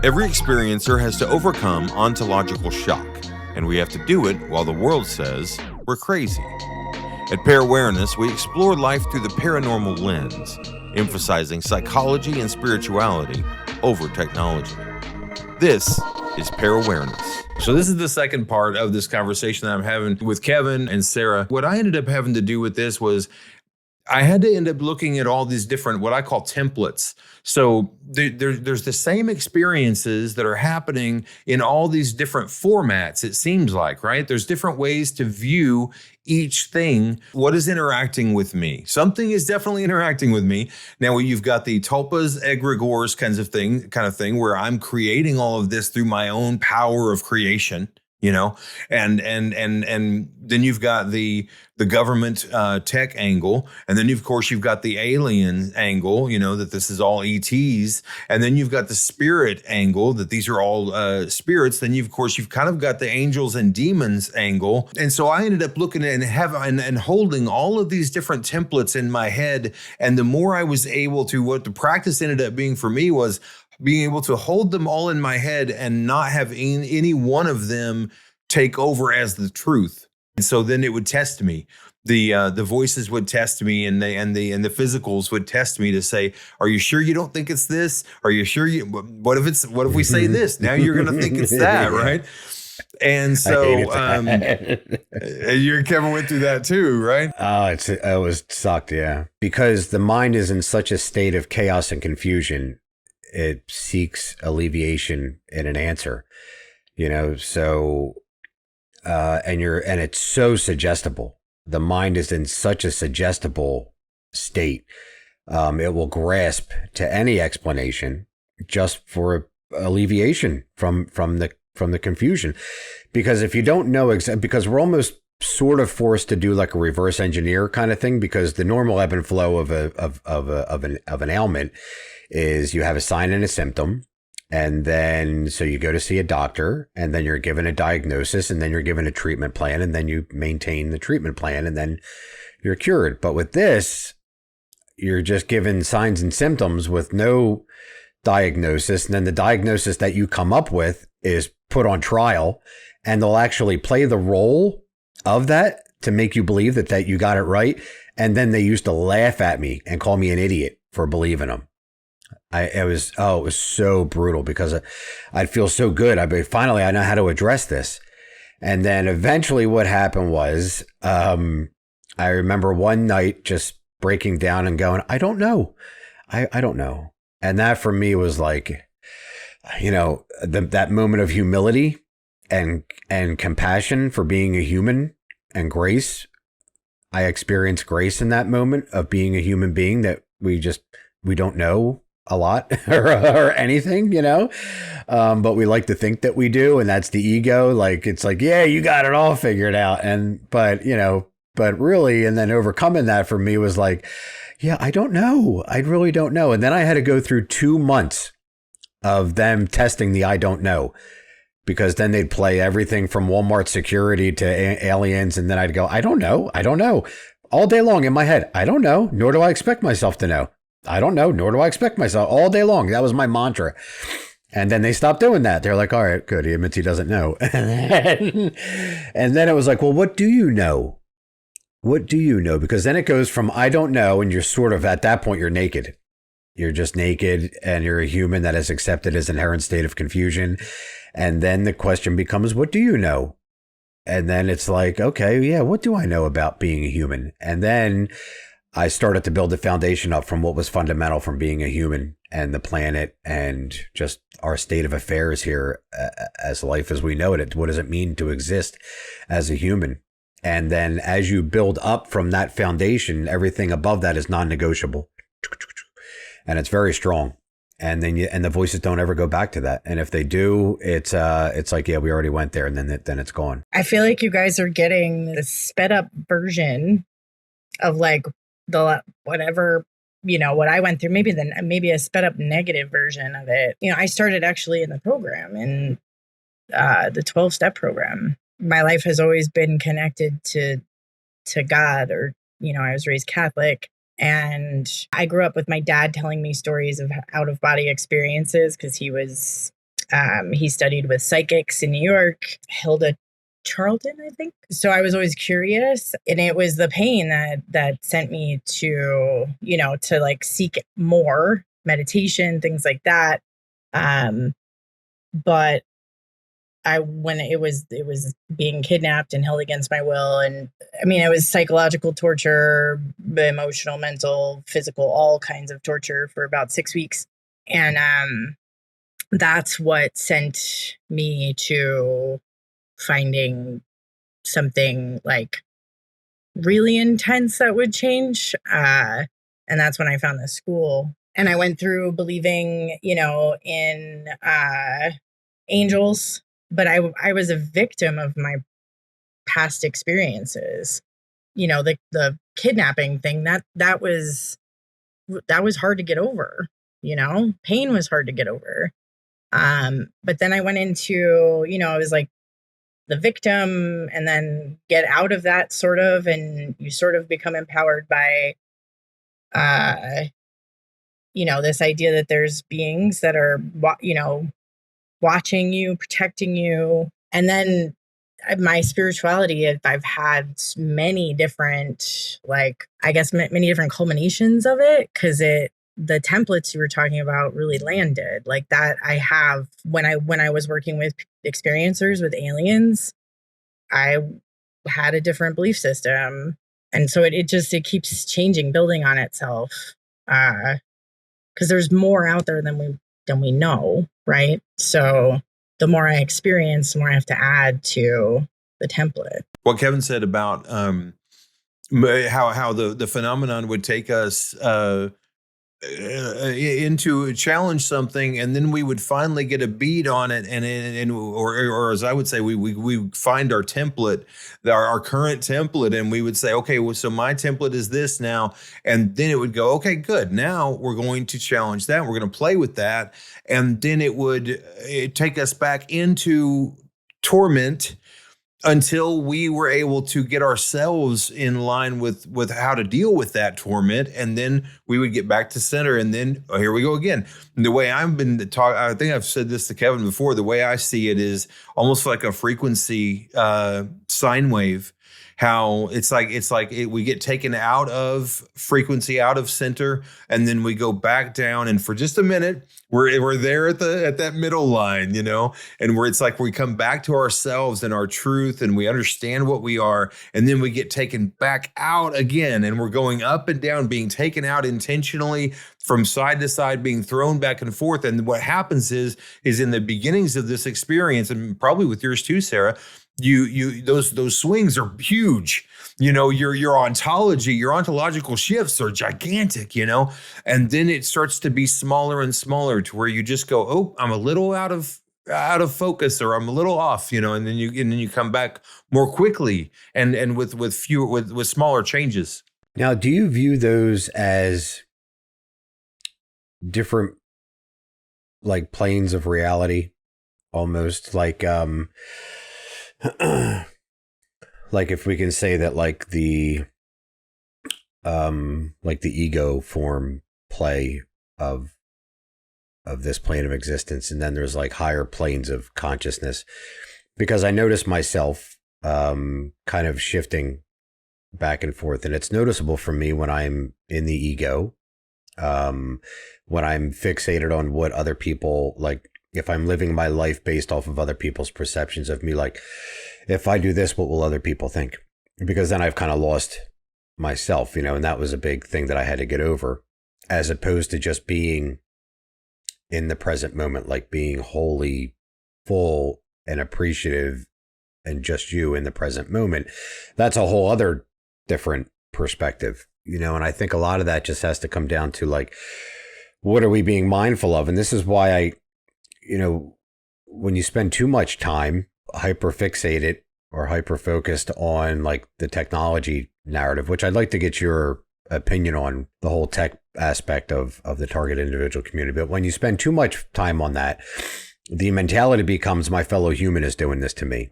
Every experiencer has to overcome ontological shock, and we have to do it while the world says we're crazy. At Parawareness, we explore life through the paranormal lens, emphasizing psychology and spirituality over technology. This is Parawareness. So this is the second part of this conversation that I'm having with Kevin and Sara. What I ended up having to do with this was I had to end up looking at all these different, what I call templates. So there's the same experiences that are happening in all these different formats, it seems like, right? There's different ways to view each thing. What is interacting with me? Something is definitely interacting with me. Now you've got the tulpas, egregores kind of thing, where I'm creating all of this through my own power of creation. And then you've got the government tech angle, and then of course you've got the alien angle, that this is all ETs, and then you've got the spirit angle, that these are all spirits. Then you've kind of got the angels and demons angle, and so I ended up looking at and holding all of these different templates in my head, and the more I was able to, what the practice ended up being for me was being able to hold them all in my head and not have any one of them take over as the truth. And so then it would test me. The voices would test me, and the physicals would test me to say, "Are you sure you don't think it's this? Are you sure you? What if we say this? Now you're going to think it's that, right?" And so you and Kevin went through that too, right? Oh, it was sucked, yeah. Because the mind is in such a state of chaos and confusion. It seeks alleviation in an answer, so, and it's so suggestible. The mind is in such a suggestible state. It will grasp to any explanation just for alleviation from the confusion. Because if you don't know because we're almost sort of forced to do like a reverse engineer kind of thing, because the normal ebb and flow of an ailment is you have a sign and a symptom, and then so you go to see a doctor, and then you're given a diagnosis, and then you're given a treatment plan, and then you maintain the treatment plan, and then you're cured. But with this, you're just given signs and symptoms with no diagnosis, and then the diagnosis that you come up with is put on trial, and they'll actually play the role of that to make you believe that you got it right. And then they used to laugh at me and call me an idiot for believing them. It was so brutal because I'd feel so good. Finally, I know how to address this. And then eventually what happened was, I remember one night just breaking down and going, I don't know. I don't know. And that for me was like, that moment of humility and compassion for being a human and grace. I experienced grace in that moment of being a human being that we don't know a lot or anything, but we like to think that we do. And that's the ego. Like, it's like, yeah, you got it all figured out. But really, and then overcoming that for me was like, yeah, I don't know. I really don't know. And then I had to go through 2 months of them testing the I don't know, because then they'd play everything from Walmart security to aliens. And then I'd go, I don't know all day long in my head. I don't know, nor do I expect myself to know. I don't know, nor do I expect myself, all day long. That was my mantra. And then they stopped doing that. They're like, all right, good. He admits he doesn't know. And then it was like, well, what do you know? What do you know? Because then it goes from I don't know, and you're sort of at that point, you're naked. You're just naked, and you're a human that has accepted his inherent state of confusion. And then the question becomes, what do you know? And then it's like, okay, yeah, what do I know about being a human? And then I started to build a foundation up from what was fundamental from being a human and the planet and just our state of affairs here as life as we know it. What does it mean to exist as a human? And then as you build up from that foundation, everything above that is non-negotiable. And it's very strong. And then the voices don't ever go back to that. And if they do, it's like, yeah, we already went there, and then it's gone. I feel like you guys are getting the sped up version of like the whatever, what I went through, maybe a sped up negative version of it. I started actually in the program, in the 12-step program. My life has always been connected to God, or, I was raised Catholic. And I grew up with my dad telling me stories of out-of-body experiences because he was He studied with psychics in New York, Hilda Charlton, I think. So I was always curious, and it was the pain that sent me to, to like seek more meditation, things like that. But when it was being kidnapped and held against my will, and I mean, it was psychological torture, emotional, mental, physical, all kinds of torture for about 6 weeks. And that's what sent me to finding something like really intense that would change. And that's when I found this school. And I went through believing, in angels, but I was a victim of my past experiences. The kidnapping thing, that was hard to get over. Pain was hard to get over. But then I went into, I was like the victim, and then get out of that sort of, and you sort of become empowered by, this idea that there's beings that are, watching you, protecting you. And then my spirituality, I've had many different, many different culminations of it, because the templates you were talking about really landed like that. I have, when I was working with experiencers with aliens, I had a different belief system. And so it keeps changing, building on itself. Because there's more out there than we know, right? So the more I experience, the more I have to add to the template. What Kevin said about how the phenomenon would take us into challenge something, and then we would finally get a beat on it, or as I would say, we find our template, our current template, and we would say, okay, well, so my template is this now, and then it would go, okay, good, now we're going to challenge that, we're going to play with that, and then it'd take us back into torment until we were able to get ourselves in line with how to deal with that torment. And then we would get back to center. And then here we go again. And the way I've been talking, I think I've said this to Kevin before, the way I see it is almost like a frequency sine wave. How it's like we get taken out of frequency, out of center, and then we go back down. And for just a minute, we're there at that middle line, and where it's like we come back to ourselves and our truth, and we understand what we are, and then we get taken back out again, and we're going up and down, being taken out intentionally from side to side, being thrown back and forth. And what happens is in the beginnings of this experience, and probably with yours too, Sara, those swings are huge. Your ontological shifts are gigantic, and then it starts to be smaller and smaller to where you just go, oh, I'm a little out of focus, or I'm a little off, and then you come back more quickly and with smaller changes. Now, do you view those as different, like, planes of reality, almost like like if we can say that, like the ego form play of this plane of existence, and then there's like higher planes of consciousness, because I notice myself kind of shifting back and forth, and it's noticeable for me when I'm in the ego, when I'm fixated on what other people like. If I'm living my life based off of other people's perceptions of me, like, if I do this, what will other people think? Because then I've kind of lost myself, and that was a big thing that I had to get over, as opposed to just being in the present moment, like being wholly full and appreciative and just you in the present moment. That's a whole other different perspective, and I think a lot of that just has to come down to, like, what are we being mindful of? And this is why when you spend too much time hyper fixated or hyper focused on like the technology narrative, which I'd like to get your opinion on the whole tech aspect of the target individual community. But when you spend too much time on that, the mentality becomes, my fellow human is doing this to me.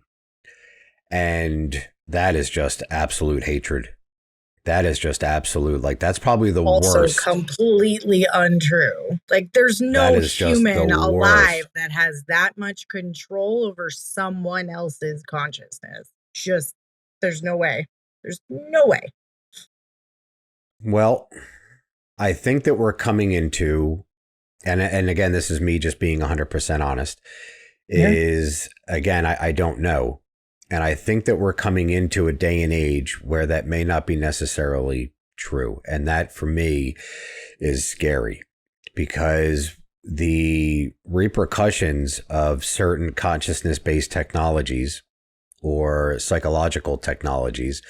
And that is just absolute hatred. That is just absolute. Like, that's probably the Also worst. completely untrue. Like, there's That no is just the human alive worst. that has that much control over someone else's consciousness. Just, there's no way. There's no way. Well, I think that we're coming into, and again, this is me just being 100% honest, is, again, I don't know. And I think that we're coming into a day and age where that may not be necessarily true. And that, for me, is scary, because the repercussions of certain consciousness-based technologies or psychological technologies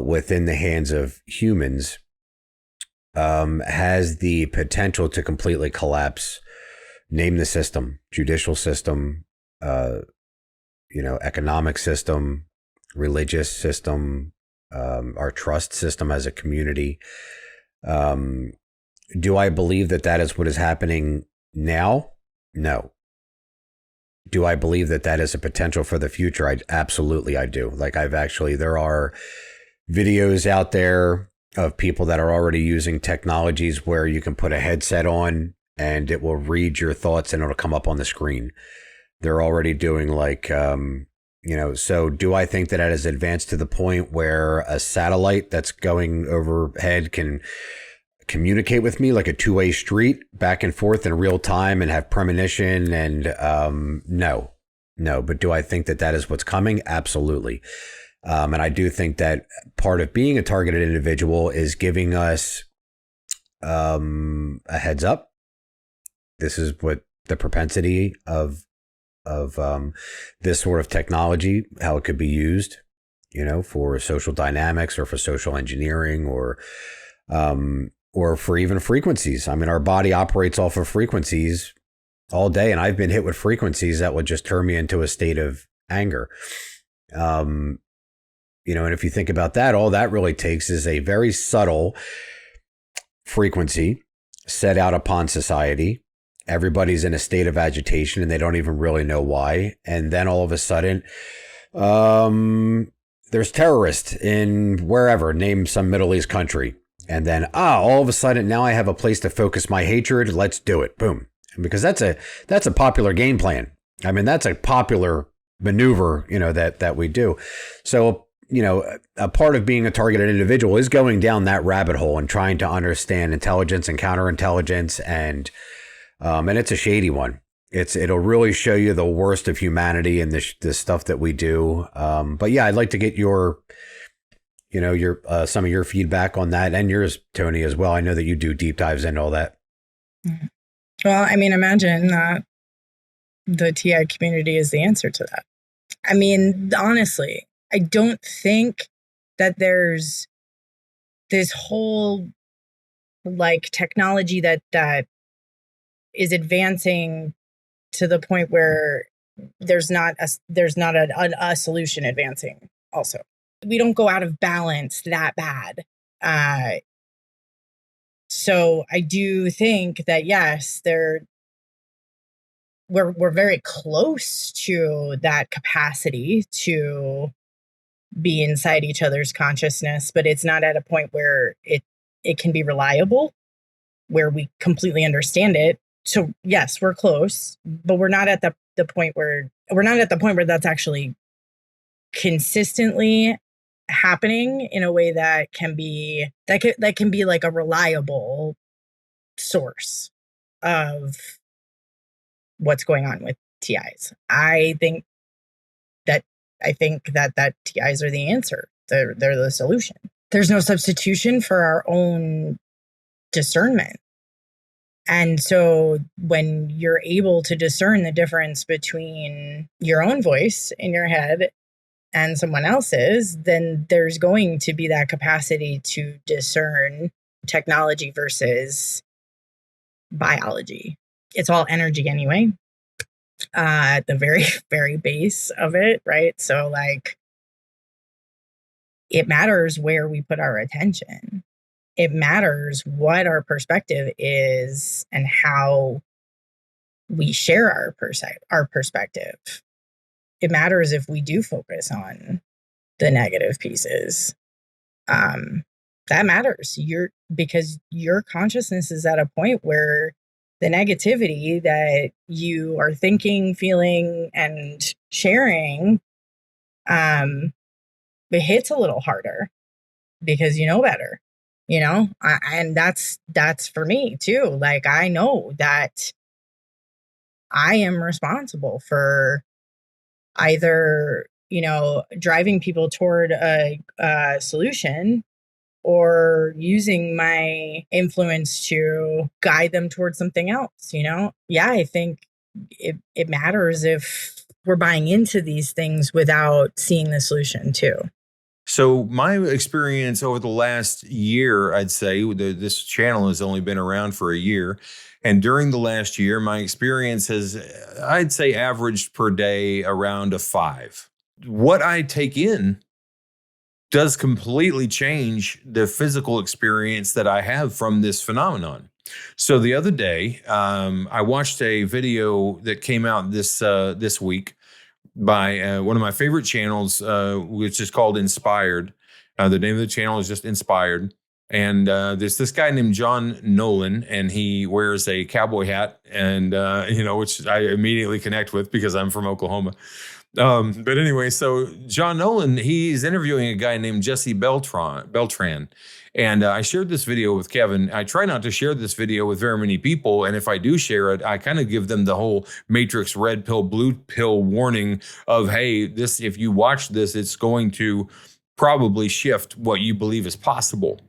within the hands of humans has the potential to completely collapse, name the system, judicial system, economic system, religious system, our trust system as a community. Do I believe that that is what is happening now? No. Do I believe that that is a potential for the future? Absolutely, I do. Like, there are videos out there of people that are already using technologies where you can put a headset on and it will read your thoughts and it'll come up on the screen. They're already doing so do I think that it has advanced to the point where a satellite that's going overhead can communicate with me like a two-way street back and forth in real time and have premonition? And no. But do I think that that is what's coming? Absolutely. And I do think that part of being a targeted individual is giving us a heads up. This is what the propensity of this sort of technology, how it could be used, for social dynamics or for social engineering or for even frequencies. I mean, our body operates off of frequencies all day, and I've been hit with frequencies that would just turn me into a state of anger. And if you think about that, all that really takes is a very subtle frequency set out upon society. Everybody's in a state of agitation and they don't even really know why. And then all of a sudden, there's terrorists in wherever, name some Middle East country. And then, all of a sudden, now I have a place to focus my hatred. Let's do it. Boom. Because that's a popular game plan. I mean, that's a popular maneuver, that we do. So, a part of being a targeted individual is going down that rabbit hole and trying to understand intelligence and counterintelligence. And it's a shady one. It'll really show you the worst of humanity and the stuff that we do. But yeah, I'd like to get your some of your feedback on that, and yours, Tony, as well. I know that you do deep dives into all that. Well, I mean, imagine that the TI community is the answer to that. I mean, honestly, I don't think that there's this whole technology that is advancing to the point where there's not a solution advancing. Also, we don't go out of balance that bad. So I do think that yes, we're very close to that capacity to be inside each other's consciousness, but it's not at a point where it can be reliable, where we completely understand it. So yes, we're close, but we're not at the point where that's actually consistently happening in a way that can be like a reliable source of what's going on with TIs. I think that TIs are the answer. They're the solution. There's no substitution for our own discernment. And so when you're able to discern the difference between your own voice in your head and someone else's, then there's going to be that capacity to discern technology versus biology. It's all energy anyway, at the very, very base of it, right? So it matters where we put our attention. It matters what our perspective is and how we share our perspective. It matters if we do focus on the negative pieces. that matters. Because your consciousness is at a point where the negativity that you are thinking, feeling, and sharing, it hits a little harder because you know better, and that's for me too. Like, I know that I am responsible for either, driving people toward a solution or using my influence to guide them towards something else, Yeah, I think it matters if we're buying into these things without seeing the solution too. So my experience over the last year, I'd say this channel has only been around for a year. And during the last year, my experience has, I'd say, averaged per day around a 5. What I take in does completely change the physical experience that I have from this phenomenon. So the other day, I watched a video that came out this week by one of my favorite channels, which is called Inspired. The name of the channel is just Inspired. And there's this guy named John Nolan, and he wears a cowboy hat, and which I immediately connect with because I'm from Oklahoma. But anyway, so John Nolan, he's interviewing a guy named Jesse Beltran. And I shared this video with Kevin. I try not to share this video with very many people. And if I do share it, I kind of give them the whole Matrix red pill, blue pill warning of, hey, if you watch this, it's going to probably shift what you believe is possible.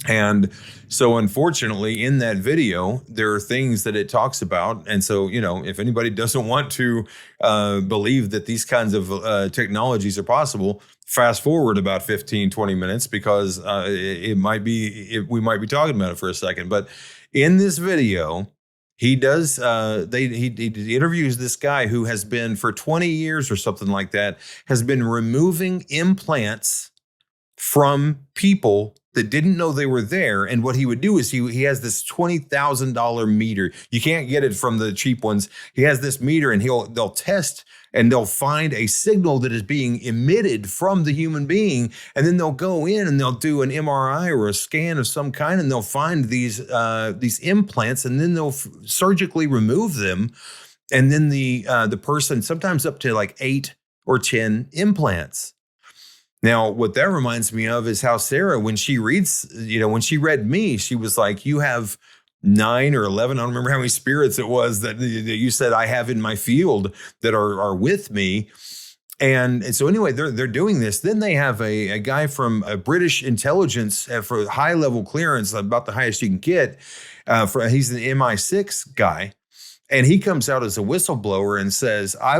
And so, unfortunately, in that video, there are things that it talks about. And so, if anybody doesn't want to believe that these kinds of technologies are possible, fast forward about 15, 20 minutes, because we might be talking about it for a second. But in this video, he does, he interviews this guy who has been for 20 years or something like that, has been removing implants from people that didn't know they were there. And what he would do is he has this $20,000 meter. You can't get it from the cheap ones. He has this meter, and they'll test, and they'll find a signal that is being emitted from the human being. And then they'll go in and they'll do an MRI or a scan of some kind, and they'll find these implants, and then they'll surgically remove them. And then the person, sometimes up to like 8 or 10 implants. Now, what that reminds me of is how Sara, when she read me, she was like, you have 9 or 11, I don't remember how many spirits it was that you said I have in my field that are with me. And so anyway, they're doing this. Then they have a guy from a British intelligence for high level clearance, about the highest you can get. He's an MI6 guy. And he comes out as a whistleblower and says, I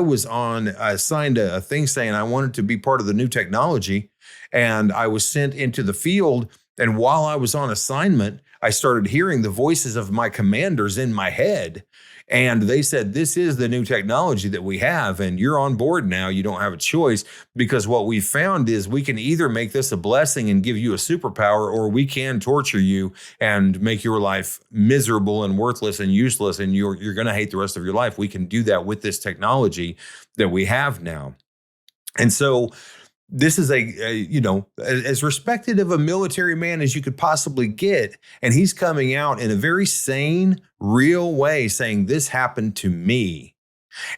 signed a thing saying I wanted to be part of the new technology. And I was sent into the field. And while I was on assignment, I started hearing the voices of my commanders in my head. And they said, this is the new technology that we have, and you're on board now. You don't have a choice, because what we found is we can either make this a blessing and give you a superpower, or we can torture you and make your life miserable and worthless and useless, and you're going to hate the rest of your life. We can do that with this technology that we have now. And so this is as respected of a military man as you could possibly get. And he's coming out in a very sane, real way saying, this happened to me.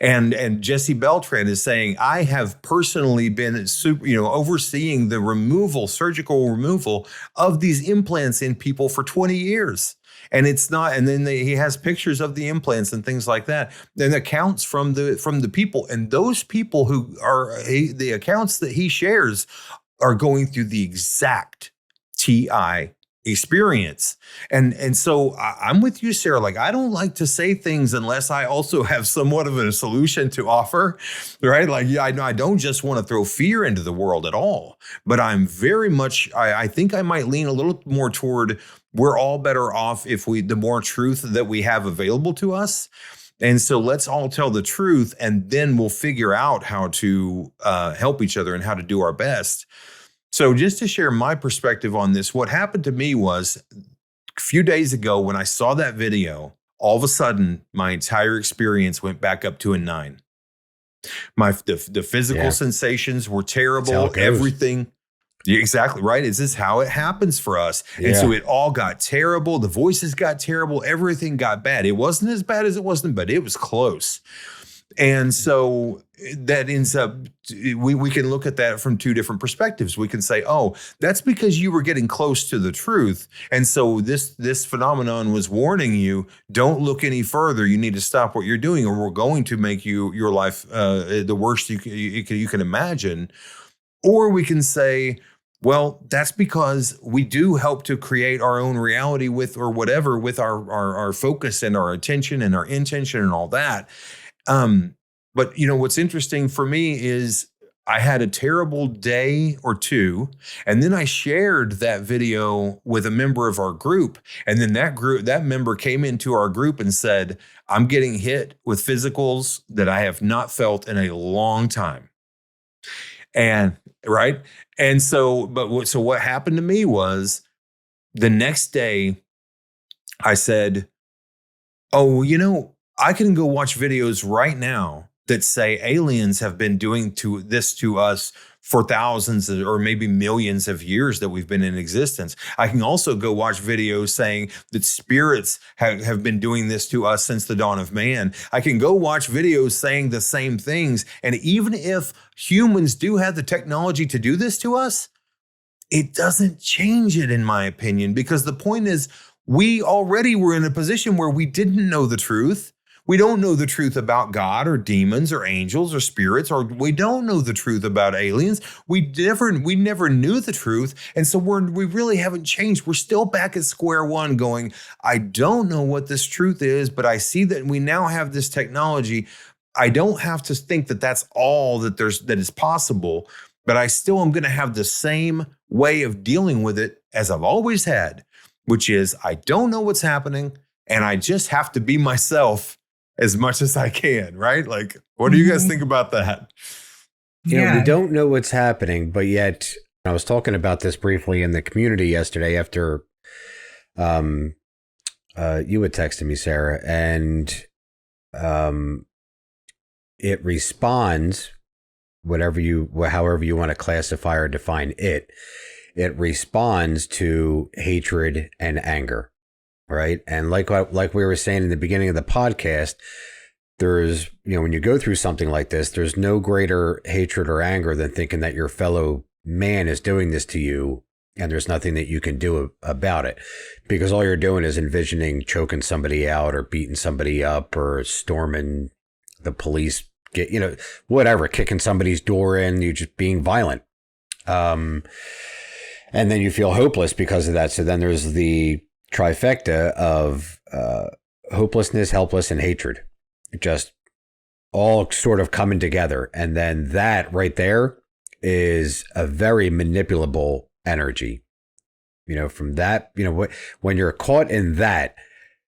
And Jesse Beltran is saying, I have personally been overseeing the surgical removal of these implants in people for 20 years. And it's not, and then he has pictures of the implants and things like that, and accounts from the people. And those people who are the accounts that he shares are going through the exact TI experience. And so I'm with you, Sara. Like, I don't like to say things unless I also have somewhat of a solution to offer, right? Like, I don't just want to throw fear into the world at all, but I'm very much, I think I might lean a little more toward, we're all better off the more truth that we have available to us. And so let's all tell the truth, and then we'll figure out how to help each other and how to do our best. So just to share my perspective on this, what happened to me was a few days ago when I saw that video, all of a sudden my entire experience went back up to a 9. The physical sensations were terrible. Everything. Yeah, exactly right. Is this how it happens for us? And so it all got terrible. The voices got terrible. Everything got bad. It wasn't as bad as it wasn't, but it was close. And so that ends up, we can look at that from two different perspectives. We can say, oh, that's because you were getting close to the truth. And so this phenomenon was warning you, don't look any further. You need to stop what you're doing, or we're going to make your life the worst you can imagine. Or we can say, well, that's because we do help to create our own reality with our focus and our attention and our intention and all that. But what's interesting for me is I had a terrible day or two, and then I shared that video with a member of our group. And then that member came into our group and said, I'm getting hit with physicals that I have not felt in a long time. And right. And so what happened to me was the next day I said, oh, I can go watch videos right now that say aliens have been doing this to us for thousands or maybe millions of years that we've been in existence. I can also go watch videos saying that spirits have been doing this to us since the dawn of man. I can go watch videos saying the same things. And even if humans do have the technology to do this to us, it doesn't change it, in my opinion, because the point is we already were in a position where we didn't know the truth. We don't know the truth about God or demons or angels or spirits, or we don't know the truth about aliens. We never knew the truth. And so we really haven't changed. We're still back at square one going, I don't know what this truth is, but I see that we now have this technology. I don't have to think that that's all that is possible, but I still am going to have the same way of dealing with it as I've always had, which is I don't know what's happening and I just have to be myself as much as I can, right? Like, what do you guys think about that? We don't know what's happening, but yet I was talking about this briefly in the community yesterday after you had texted me, Sarah, and it responds, however you want to classify or define it. It responds to hatred and anger. Right. And like we were saying in the beginning of the podcast, there's, when you go through something like this, there's no greater hatred or anger than thinking that your fellow man is doing this to you and there's nothing that you can do about it, because all you're doing is envisioning choking somebody out or beating somebody up or storming the police, whatever, kicking somebody's door in, you just being violent. And then you feel hopeless because of that. So then there's the trifecta of hopelessness, helpless, and hatred, just all sort of coming together. And then that right there is a very manipulable energy. From that, when you're caught in that,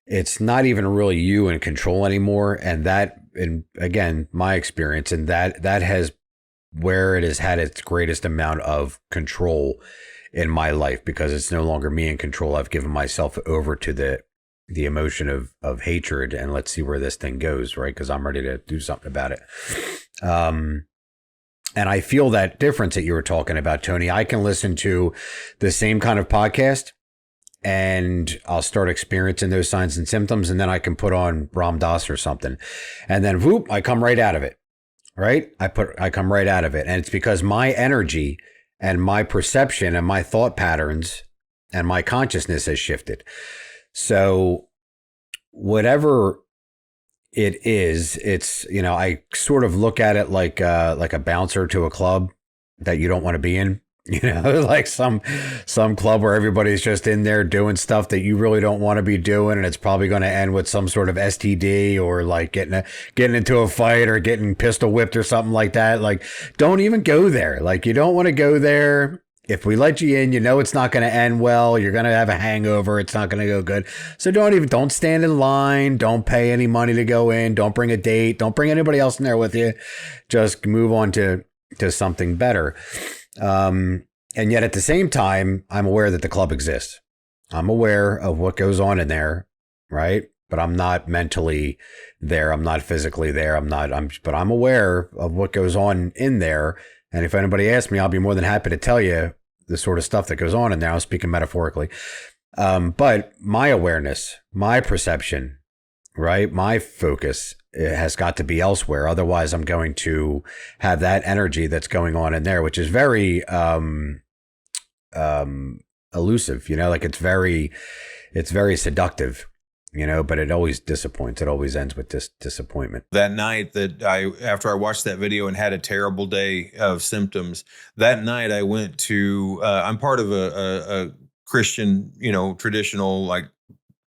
it's not even really you in control anymore. And that, and again, my experience, and that has where it has had its greatest amount of control in my life, because it's no longer me in control. I've given myself over to the emotion of hatred, and let's see where this thing goes, right? Because I'm ready to do something about it. And I feel that difference that you were talking about, Tony. I can listen to the same kind of podcast and I'll start experiencing those signs and symptoms, and then I can put on Ram Dass or something, and then whoop, I come right out of it, right? I come right out of it, and it's because my energy and my perception and my thought patterns and my consciousness has shifted. So whatever it is, it's, I sort of look at it like a bouncer to a club that you don't want to be in, like some club where everybody's just in there doing stuff that you really don't want to be doing. And it's probably going to end with some sort of STD or like getting into a fight or getting pistol whipped or something like that. Like, don't even go there. Like, you don't want to go there. If we let you in, it's not going to end well. You're going to have a hangover. It's not going to go good. So don't stand in line. Don't pay any money to go in. Don't bring a date. Don't bring anybody else in there with you. Just move on to something better. And yet at the same time, I'm aware that the club exists. I'm aware of what goes on in there, right? But I'm not mentally there. I'm not physically there. But I'm aware of what goes on in there. And if anybody asks me, I'll be more than happy to tell you the sort of stuff that goes on in there. I'm speaking metaphorically. But my awareness, my perception, right? My focus has got to be elsewhere. Otherwise, I'm going to have that energy that's going on in there, which is very elusive, like it's very seductive, but it always disappoints. It always ends with disappointment. That night after I watched that video and had a terrible day of symptoms, that night I went to, I'm part of a Christian, traditional, like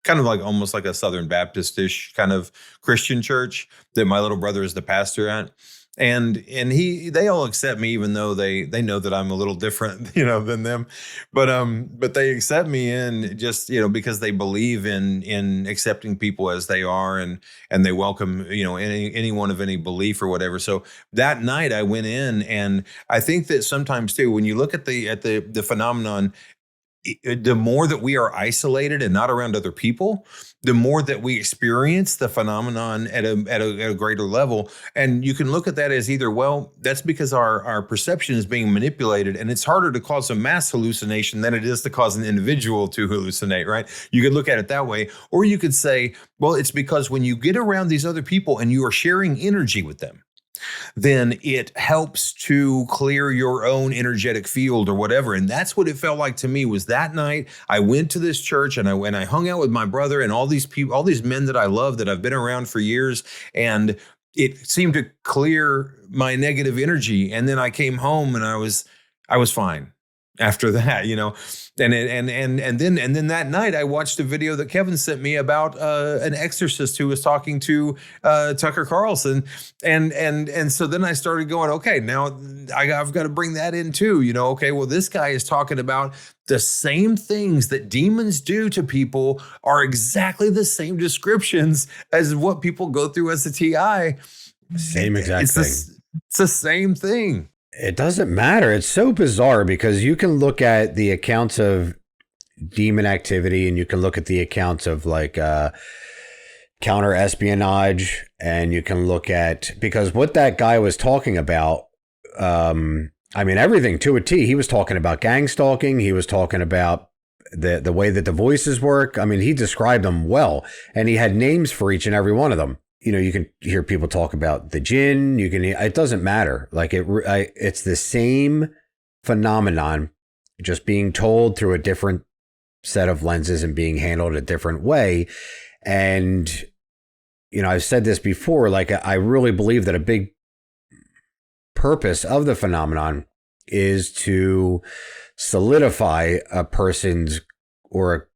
kind of like almost like a Southern Baptist-ish kind of Christian church that my little brother is the pastor at. And they all accept me, even though they know that I'm a little different, than them. But they accept me in just, because they believe in accepting people as they are, and they welcome, anyone of any belief or whatever. So that night I went in, and I think that sometimes too, when you look at the phenomenon, the more that we are isolated and not around other people, the more that we experience the phenomenon at a greater level. And you can look at that as either, well, that's because our perception is being manipulated, and it's harder to cause a mass hallucination than it is to cause an individual to hallucinate, right? You could look at it that way. Or you could say, well, it's because when you get around these other people and you are sharing energy with them, then it helps to clear your own energetic field or whatever. And that's what it felt like to me. Was that night I went to this church, and I hung out with my brother and all these people, all these men that I love, that I've been around for years. And it seemed to clear my negative energy. And then I came home and I was fine after that, and then that night I watched a video that Kevin sent me about an exorcist who was talking to Tucker Carlson, and so then I started going, okay, now I've got to bring that in too, okay, well, this guy is talking about the same things that demons do to people are exactly the same descriptions as what people go through as a TI. Same exact thing. It's the same thing. It doesn't matter. It's so bizarre, because you can look at the accounts of demon activity, and you can look at the accounts of like counter espionage, and you can look at, because what that guy was talking about, everything to a T. He was talking about gang stalking. He was talking about the way that the voices work. He described them well, and he had names for each and every one of them. You can hear people talk about the jinn. It doesn't matter. Like it's the same phenomenon, just being told through a different set of lenses and being handled a different way. And, I've said this before, like I really believe that a big purpose of the phenomenon is to solidify a person's or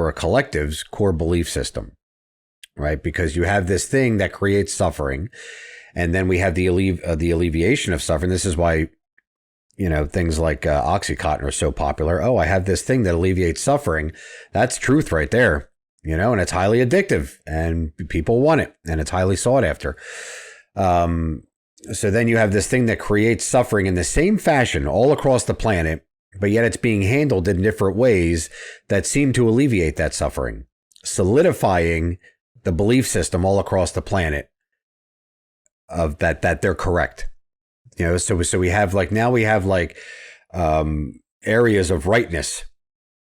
a collective's core belief system. Right, because you have this thing that creates suffering, and then we have the alleviation of suffering. This is why, things like Oxycontin are so popular. Oh, I have this thing that alleviates suffering. That's truth right there, and it's highly addictive, and people want it, and it's highly sought after. So then you have this thing that creates suffering in the same fashion all across the planet, but yet it's being handled in different ways that seem to alleviate that suffering, solidifying the belief system all across the planet of that they're correct. So we have areas of rightness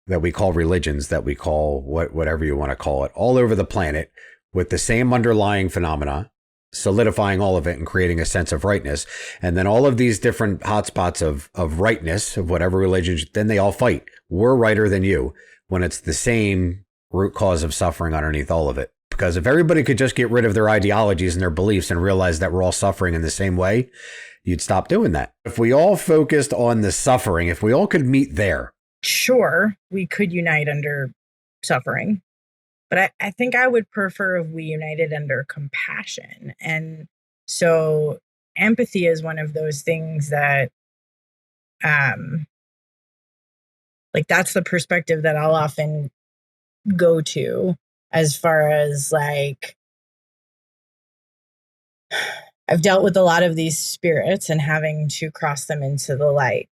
that we call religions, that we call whatever you want to call it, all over the planet, with the same underlying phenomena, solidifying all of it and creating a sense of rightness. And then all of these different hotspots of rightness, of whatever religion, then they all fight. We're righter than you, when it's the same root cause of suffering underneath all of it. Because if everybody could just get rid of their ideologies and their beliefs and realize that we're all suffering in the same way, you'd stop doing that. If we all focused on the suffering, if we all could meet there. Sure, we could unite under suffering. But I think I would prefer if we united under compassion. And so empathy is one of those things that, that's the perspective that I'll often go to, as far as like, I've dealt with a lot of these spirits and having to cross them into the light.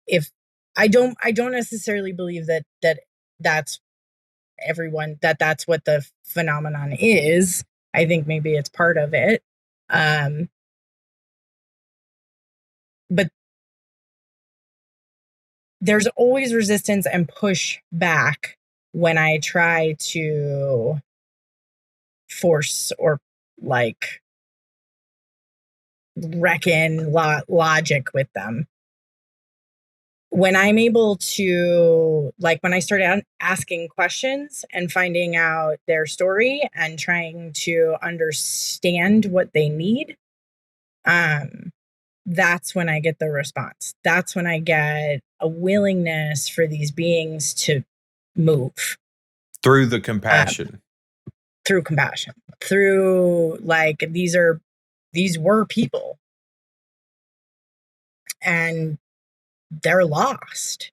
If I don't necessarily believe that's everyone, that's what the phenomenon is. I think maybe it's part of it. But there's always resistance and push back when I try to force or like reckon logic with them. When I'm able to, like, when I started asking questions and finding out their story and trying to understand what they need, that's when I get the response. That's when I get a willingness for these beings to move. Through the compassion. Through compassion. Through, like, these were people. And they're lost.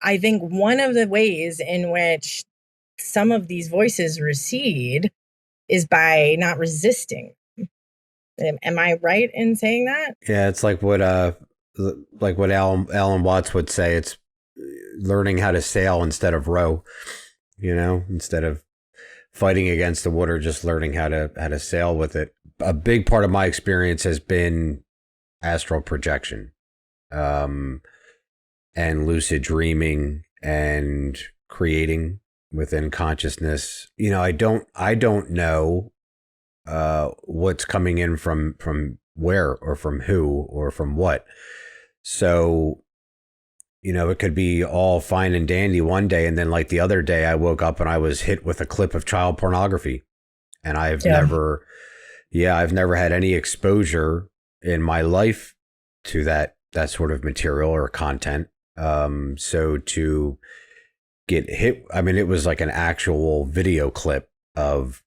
I think one of the ways in which some of these voices recede is by not resisting. Am I right in saying that? Yeah, it's like what Alan Watts would say. It's learning how to sail instead of row. Instead of fighting against the water, just learning how to sail with it. A big part of my experience has been astral projection. And lucid dreaming and creating within consciousness. I don't know what's coming in from where or from who or from what. So, it could be all fine and dandy one day, and then like the other day I woke up and I was hit with a clip of child pornography. And I've never had any exposure in my life to that sort of material or content. So to get hit, I mean, it was like an actual video clip of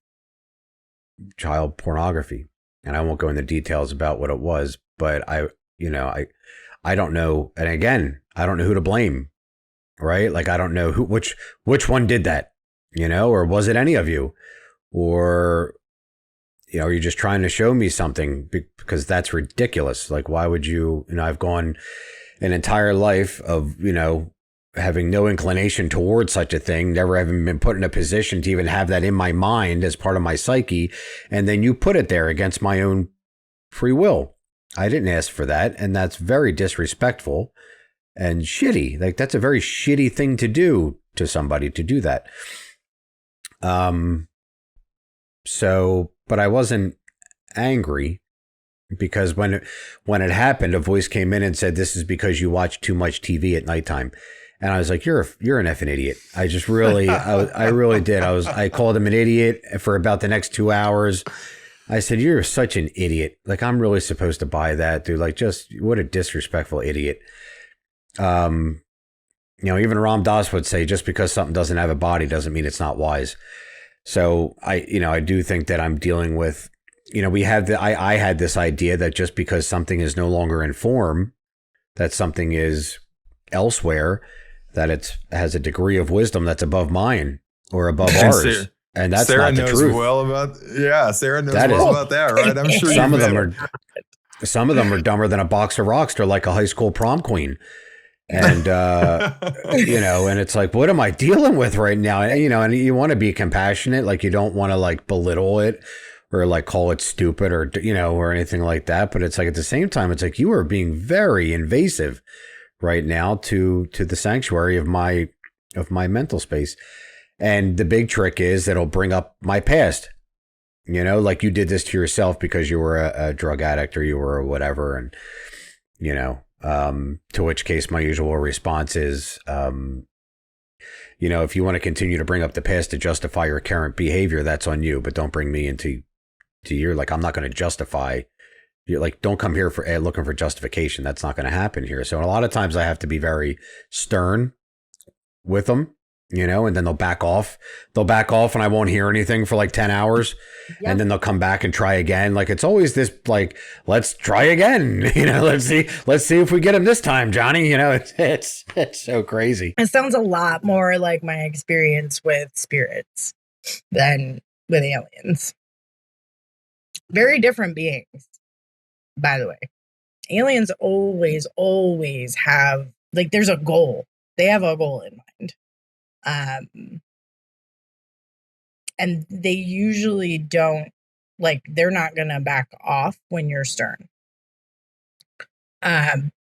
child pornography, and I won't go into details about what it was, but I don't know. And again, I don't know who to blame, right? Like, I don't know which one did that, or was it any of you, or, are you just trying to show me something? Because that's ridiculous. Like, why would you, I've gone an entire life of, having no inclination towards such a thing, never having been put in a position to even have that in my mind as part of my psyche. And then you put it there against my own free will. I didn't ask for that. And that's very disrespectful and shitty. Like, that's a very shitty thing to do to somebody, to do that. But I wasn't angry. Because when it happened, a voice came in and said, "This is because you watch too much TV at nighttime." And I was like, you're an effing idiot. I just really, I really did. I called him an idiot for about the next 2 hours. I said, "You're such an idiot. Like, I'm really supposed to buy that, dude. Like, just what a disrespectful idiot." Even Ram Dass would say, just because something doesn't have a body doesn't mean it's not wise. So I do think that I'm dealing with, we have I had this idea that just because something is no longer in form, that something is elsewhere, that it has a degree of wisdom that's above mine or above ours. And that's Sara not the knows truth. Sara knows about that, right? I'm sure some of them are dumber than a box of rocks. They're like a high school prom queen. And, and it's like, what am I dealing with right now? And you want to be compassionate. Like, you don't want to like belittle it or like call it stupid or, or anything like that. But it's like, at the same time, it's like, you are being very invasive right now to the sanctuary of my mental space. And the big trick is that it'll bring up my past, like you did this to yourself because you were a drug addict or you were whatever. And, to which case my usual response is, if you want to continue to bring up the past to justify your current behavior, that's on you, but don't bring me into your, like, I'm not going to justify. You're like, don't come here for looking for justification. That's not going to happen here. So a lot of times I have to be very stern with them, and then they'll back off. And I won't hear anything for like 10 hours. Yep. And then they'll come back and try again. Like, it's always this, like, let's try again. Let's see if we get him this time, Johnny. It's so crazy. It sounds a lot more like my experience with spirits than with aliens. Very different beings, by the way. Aliens always have, like, there's a goal. They have a goal in mind. And they usually don't, like, they're not going to back off when you're stern.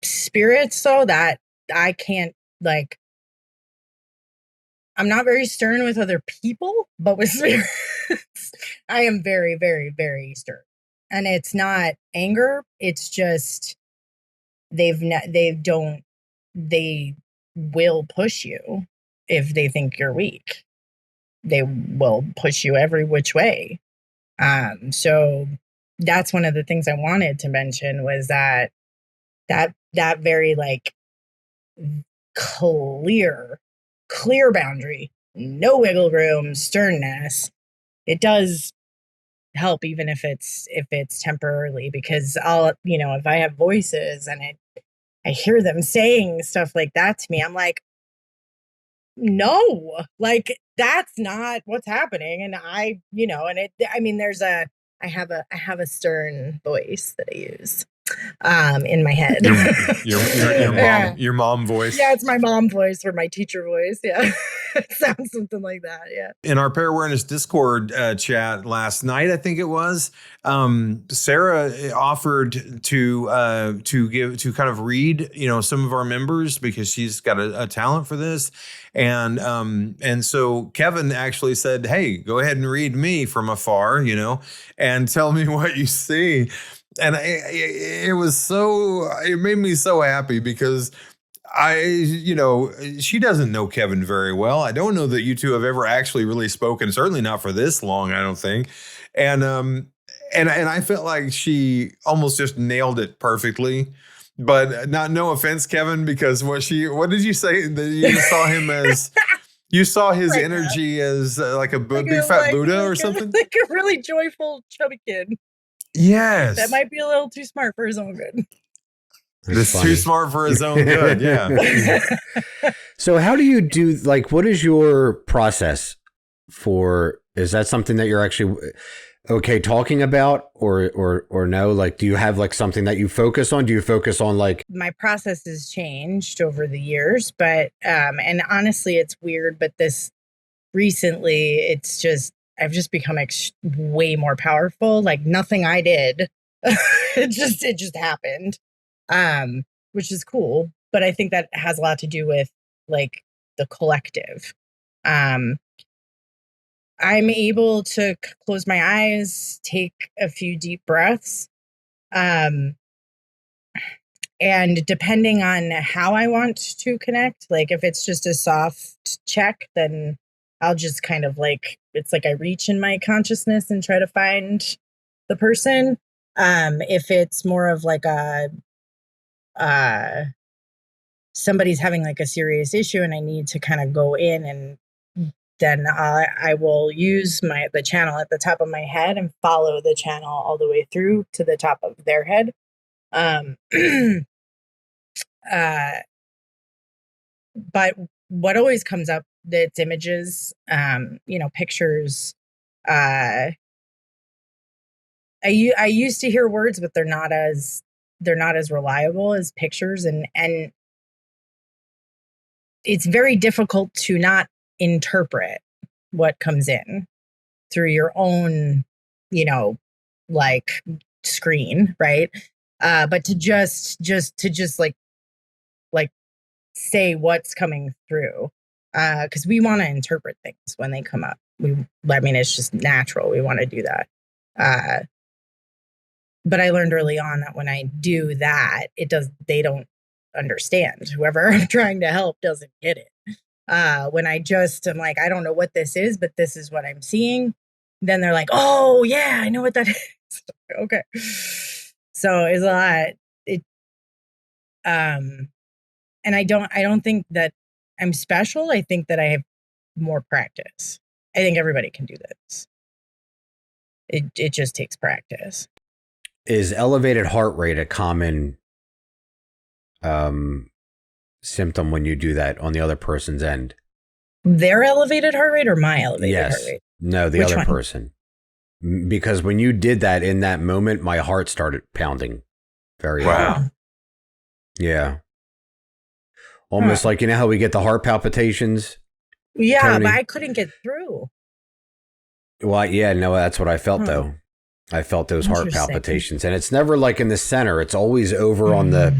Spirits, though, that I can't like, I'm not very stern with other people, but with spirits, I am very, very, very stern. And it's not anger. It's just they will push you if they think you're weak. They will push you every which way. So that's one of the things I wanted to mention was that very like clear boundary, no wiggle room, sternness. It does help, even if it's temporarily, because if I have voices and I hear them saying stuff like that to me, I'm like, no, like that's not what's happening. And I have a stern voice that I use in my head. Your mom voice. Yeah, it's my mom voice or my teacher voice. Yeah. It sounds something like that. Yeah. In our Parawareness Discord chat last night, I think it was, Sara offered to kind of read, some of our members, because she's got a talent for this. And so Kevin actually said, hey, go ahead and read me from afar, and tell me what you see. And it made me so happy, because she doesn't know Kevin very well. I don't know that you two have ever actually really spoken, certainly not for this long, I don't think. And I felt like she almost just nailed it perfectly. But no offense, Kevin, because what did you say that you saw him as? You saw his energy as like a big fat Buddha or something? Like a really joyful, chubby kid. Yes. That might be a little too smart for his own good. It's too smart for his own good, yeah. So how do you do, like, what is your process for, is that something that you're actually okay talking about or no? Like, do you have like something that you focus on? Do you focus on like... My process has changed over the years, but, and honestly, it's weird, but this recently, it's just, I've just become way more powerful. Like nothing I did, it just happened, which is cool. But I think that has a lot to do with like the collective. I'm able to close my eyes, take a few deep breaths, and depending on how I want to connect, like if it's just a soft check, then I'll just kind of like, it's like I reach in my consciousness and try to find the person. If it's more of like somebody's having like a serious issue and I need to kind of go in, and then I will use the channel at the top of my head and follow the channel all the way through to the top of their head. But what always comes up, it's images, pictures. I used to hear words, but they're not as reliable as pictures, and it's very difficult to not interpret what comes in through your own, like screen, right? But to just like say what's coming through, because we want to interpret things when they come up. It's just natural. We want to do that. But I learned early on that when I do that, they don't understand. Whoever I'm trying to help doesn't get it. When I'm like, I don't know what this is, but this is what I'm seeing. Then they're like, oh yeah, I know what that is. Okay. So it's a lot. And I don't think that I'm special. I think that I have more practice. I think everybody can do this. It just takes practice. Is elevated heart rate a common symptom when you do that on the other person's end? Their elevated heart rate or my elevated heart rate? No, the other person. Because when you did that in that moment, my heart started pounding very hard. Yeah. Almost like, how we get the heart palpitations? Yeah, Tony? but I couldn't get through. Well, yeah, no, that's what I felt though. I felt those heart palpitations, and it's never like in the center. It's always over on the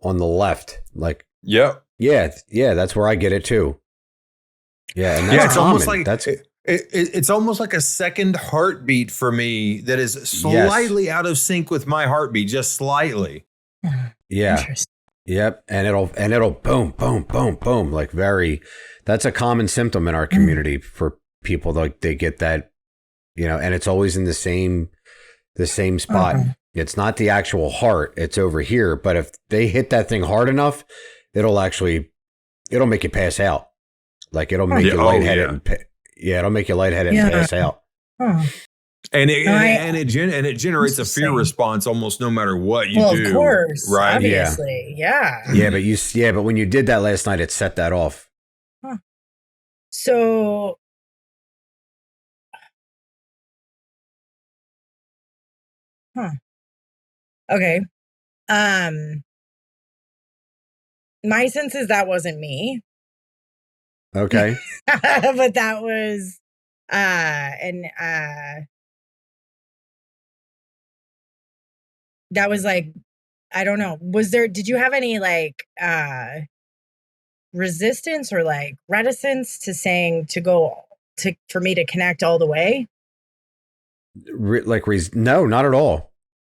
left, like Yep. Yeah, that's where I get it too. Yeah, and that's Yeah, it's common. almost like it's almost like a second heartbeat for me that is slightly out of sync with my heartbeat, just slightly. Yeah. Interesting. Yep, and it'll boom, boom, boom, boom, like that's a common symptom in our community for people, like they get that, and it's always in the same spot. It's not the actual heart, it's over here, but if they hit that thing hard enough, it'll make you pass out. Like it'll make you lightheaded it'll make you lightheaded and pass out. And it generates a fear response almost no matter what you do. Well, of course, right? Obviously, yeah. But when you did that last night, it set that off. So, okay. My sense is that wasn't me. Okay. But that was, that was like, I don't know. Did you have any like resistance or like reticence to saying for me to connect all the way? No, not at all.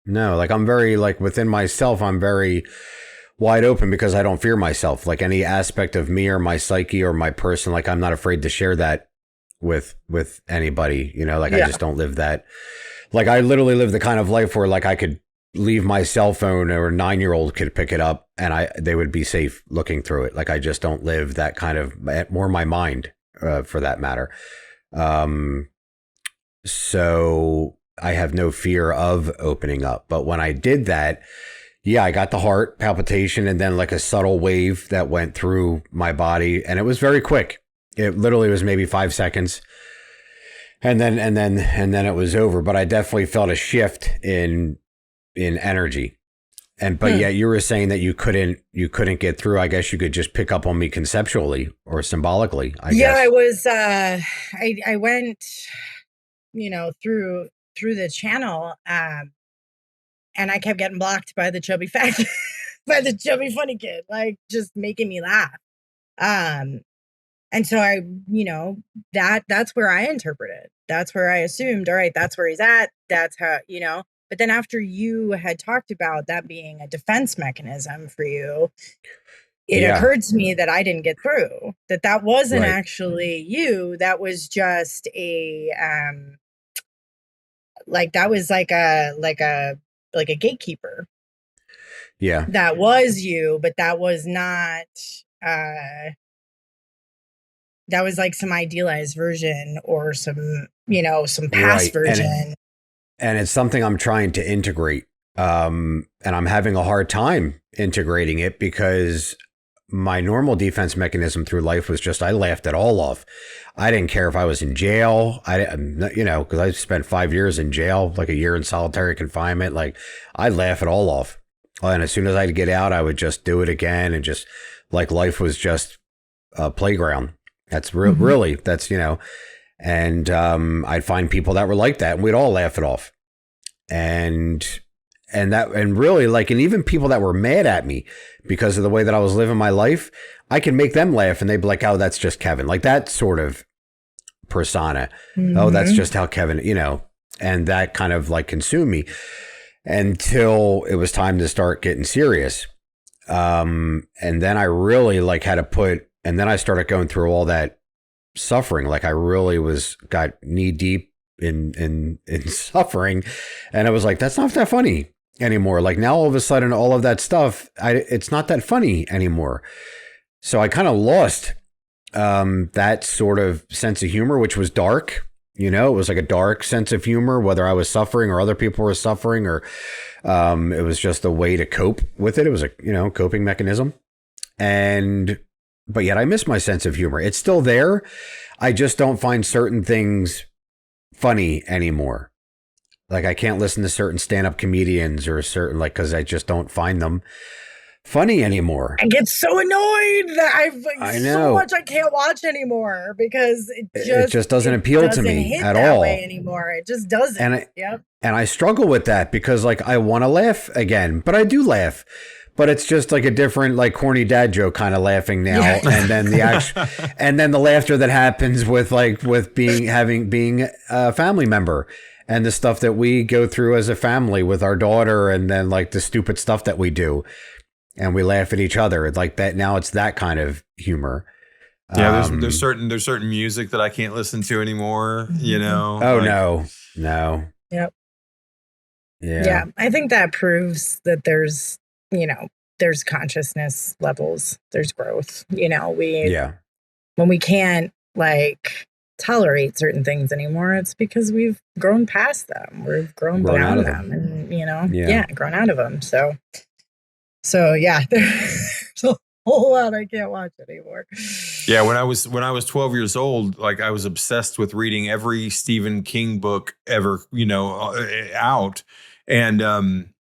No, like I'm very like within myself, I'm very wide open because I don't fear myself. Like any aspect of me or my psyche or my person, like I'm not afraid to share that with anybody, I just don't live that. Like I literally live the kind of life where like I could leave my cell phone or a 9-year-old could pick it up and they would be safe looking through it. Like I just don't live that kind of, more my mind for that matter. So I have no fear of opening up. But when I did that, I got the heart palpitation and then like a subtle wave that went through my body, and it was very quick. It literally was maybe 5 seconds. And then it was over. But I definitely felt a shift in energy. But yet you were saying that you couldn't get through. I guess you could just pick up on me conceptually or symbolically, I guess. I was I went through the channel and I kept getting blocked by the chubby fat by the chubby funny kid, like just making me laugh. And so I, that's where I interpreted. That's where I assumed, all right, that's where he's at. That's how, but then after you had talked about that being a defense mechanism for you, it occurred to me that I didn't get through, that wasn't actually you. That was just that was like a gatekeeper. Yeah. That was you, but that was not, that was like some idealized version or some past version. And it's something I'm trying to integrate. And I'm having a hard time integrating it because my normal defense mechanism through life was just, I laughed it all off. I didn't care if I was in jail. Because I spent 5 years in jail, like a year in solitary confinement. Like I'd laugh it all off. And as soon as I'd get out, I would just do it again. And just like life was just a playground. That's really, that's, and I'd find people that were like that and we'd all laugh it off. And really like, and even people that were mad at me because of the way that I was living my life, I can make them laugh and they'd be like, oh, that's just Kevin. Like that sort of persona. Mm-hmm. Oh, that's just how Kevin, and that kind of like consumed me until it was time to start getting serious. And then I really like had to and then I started going through all that suffering. Like I really got knee deep in suffering. And I was like, that's not that funny anymore. Like now all of a sudden, all of that stuff, it's not that funny anymore. So I kind of lost that sort of sense of humor, which was dark. It was like a dark sense of humor, whether I was suffering or other people were suffering, or it was just a way to cope with it. It was a, coping mechanism. But yet I miss my sense of humor. It's still there. I just don't find certain things funny anymore. Like I can't listen to certain stand-up comedians or certain, like, because I just don't find them funny anymore. I get so annoyed that I know so much I can't watch anymore because it just doesn't appeal to me at all way anymore. It just doesn't. And I struggle with that because like I want to laugh again, but I do laugh. but it's just like a different, like corny dad joke kind of laughing now. Yeah. And then and then the laughter that happens with being a family member and the stuff that we go through as a family with our daughter, and then like the stupid stuff that we do and we laugh at each other like that. Now it's that kind of humor. Yeah. There's certain music that I can't listen to anymore, you know? Oh, like, no. Yep. Yeah. I think that proves that there's consciousness levels, there's growth. When we can't like tolerate certain things ananymore, it's because we've grown past them. We've grown beyond them, and grown out of them. So yeah, there's a whole lot I can't watch anymore. Yeah, when I was 12 years old, like I was obsessed with reading every Stephen King book ever, out. And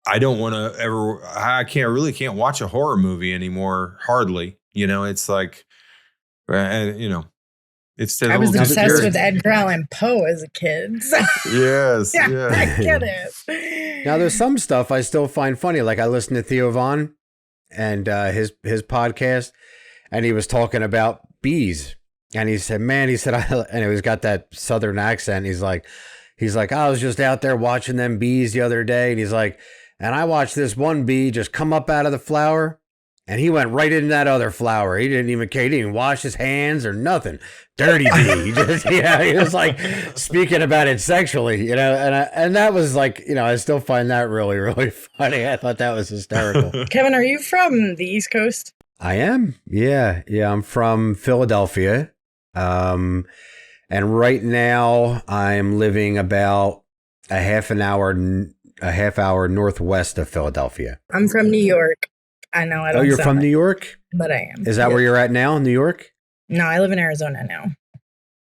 I don't want to ever. I can't watch a horror movie anymore. Hardly, it's like, it's. I was obsessed with Edgar Allan Poe as a kid. So. Yes, yeah, yeah. I get it. Now there's some stuff I still find funny. Like I listened to Theo Von and his podcast, and he was talking about bees, and he said, and it was got that Southern accent. He's like, I was just out there watching them bees the other day. And he's like, and I watched this one bee just come up out of the flower, and he went right into that other flower. He didn't even wash his hands or nothing. Dirty bee. He just, he was like speaking about it sexually, and that was like, I still find that really, really funny. I thought that was hysterical. Kevin, are you from the East Coast? I am. Yeah. I'm from Philadelphia. And right now I'm living about a half hour northwest of Philadelphia. I'm from New York. I know I don't. Oh, you're from New York? But I am. Is that where you're at now in New York? No, I live in Arizona now.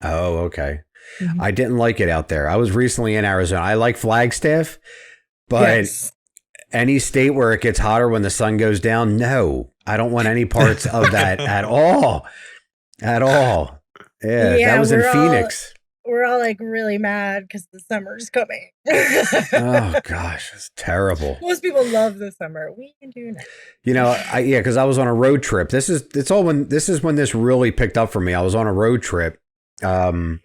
Oh, okay. Mm-hmm. I didn't like it out there. I was recently in Arizona. I like Flagstaff, but any state where it gets hotter when the sun goes down, no. I don't want any parts of that at all. At all. Yeah, that was in Phoenix. We're all like really mad because the summer's coming. Oh gosh, it's terrible. Most people love the summer. We can do that. Because I was on a road trip. This is when this really picked up for me. I was on a road trip. It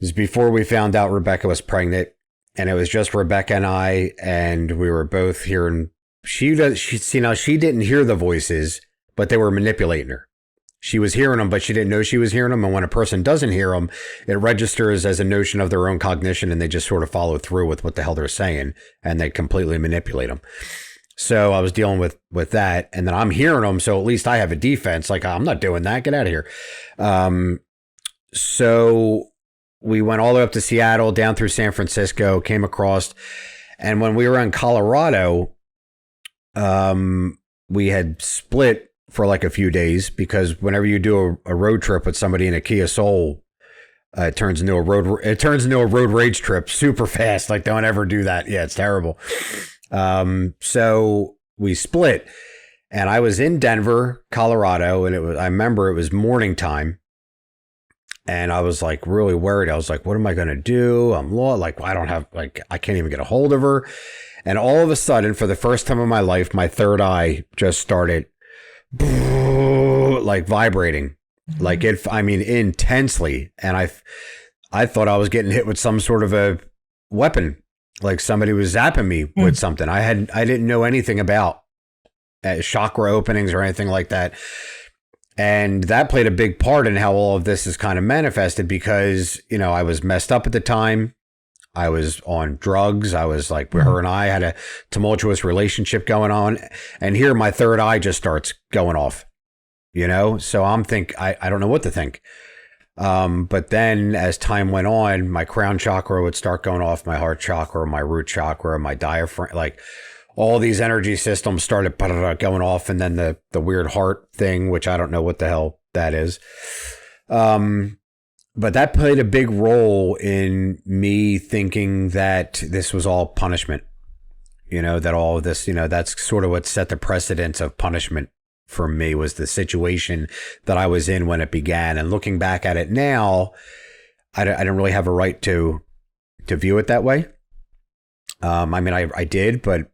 was before we found out Rebecca was pregnant, and it was just Rebecca and I, and we were both hearing. She didn't hear the voices, but they were manipulating her. She was hearing them, but she didn't know she was hearing them. And when a person doesn't hear them, it registers as a notion of their own cognition, and they just sort of follow through with what the hell they're saying, and they completely manipulate them. So I was dealing with that, and then I'm hearing them, so at least I have a defense. Like, I'm not doing that. Get out of here. So we went all the way up to Seattle, down through San Francisco, came across, and when we were in Colorado, we had split for like a few days, because whenever you do a road trip with somebody in a Kia Soul, it turns into a road rage trip super fast. Like, don't ever do that. Yeah, it's terrible. So we split, and I was in Denver, Colorado, and I remember it was morning time, and I was like really worried. I was like, what am I going to do? I'm lost. Like, I can't even get a hold of her. And all of a sudden, for the first time in my life, my third eye just started like vibrating, like intensely. And I thought I was getting hit with some sort of a weapon, like somebody was zapping me with something. I didn't know anything about chakra openings or anything like that. And that played a big part in how all of this is kind of manifested, because, I was messed up at the time. I was on drugs. I was like, her and I had a tumultuous relationship going on. And here my third eye just starts going off, So I don't know what to think. But then as time went on, my crown chakra would start going off, my heart chakra, my root chakra, my diaphragm, like all these energy systems started going off. And then the weird heart thing, which I don't know what the hell that is. But that played a big role in me thinking that this was all punishment, that all of this, that's sort of what set the precedence of punishment for me, was the situation that I was in when it began. And looking back at it now, I didn't really have a right to view it that way. I did, but